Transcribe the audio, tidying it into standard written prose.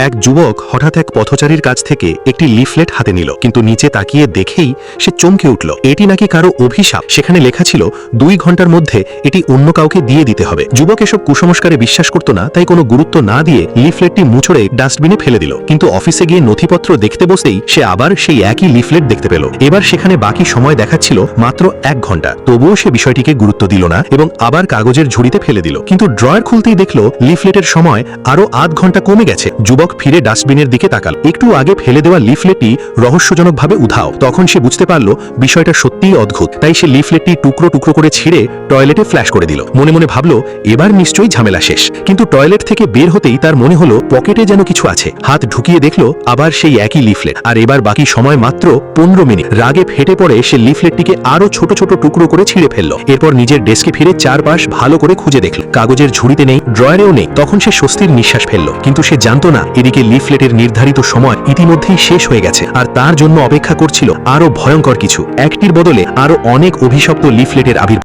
এক যুবক হঠাৎ এক পথচারীর কাছ থেকে একটি লিফলেট হাতে নিল, কিন্তু নিচে তাকিয়ে দেখেই সে চমকে উঠল। এটি নাকি কারো অভিশাপ। সেখানে লেখা ছিল 2 ঘন্টার মধ্যে এটি অন্য কাউকে দিয়ে দিতে হবে। যুবক এসব কুসংস্কারে বিশ্বাস করত না, তাই কোনো গুরুত্ব না দিয়ে লিফলেটটি মুছড়ে ডাস্টবিনে ফেলে দিল। কিন্তু অফিসে গিয়ে নথিপত্র দেখতে বসতেই সে আবার সেই একই লিফলেট দেখতে পেল। এবার সেখানে বাকি সময় দেখাচ্ছিল মাত্র 1 ঘন্টা। তবুও সে বিষয়টিকে গুরুত্ব দিল না এবং আবার কাগজের ঝুড়িতে ফেলে দিল। কিন্তু ড্রয়ার খুলতেই দেখল লিফলেটের সময় আরো আধ ঘন্টা কমে গেছে। যুবক ফিরে ডাস্টবিনের দিকে তাকাল। একটু আগে ফেলে দেওয়া লিফলেটটি রহস্যজনকভাবে উধাও। তখন সে বুঝতে পারল বিষয়টা সত্যিই অদ্ভুত। তাই সে লিফলেটটি টুকরো টুকরো করে ছিঁড়ে টয়লেটে ফ্ল্যাশ করে দিল। মনে মনে ভাবল এবার নিশ্চয়ই ঝামেলা শেষ। কিন্তু টয়লেট থেকে বের হতেই তার মনে হলো পকেটে যেন কিছু আছে। হাত ঢুকিয়ে দেখল আবার সেই একই লিফলেট। আর এবার বাকি সময় মাত্র 15 মিনিট। রাগে ফেটে পড়ে সে লিফলেটটিকে আরো ছোট ছোট টুকরো করে ছিঁড়ে ফেলল। এরপর নিজের ডেস্কে ফিরে চারপাশ ভালো করে খুঁজে দেখল। কাগজের ঝুড়িতে নেই, ড্রয়ারেও নেই। তখন সে স্বস্তির নিঃশ্বাস ফেলল। কিন্তু সে জানত না এদিকে লিফলেটের নির্ধারিত সময় ইতিমধ্যেই শেষ হয়ে গেছে, আর তার জন্য অপেক্ষা করছিল আরো ভয়ঙ্কর কিছু। একটির বদলে আরো অনেক অভিশপ্ত লিফলেটের আবির্ভাব।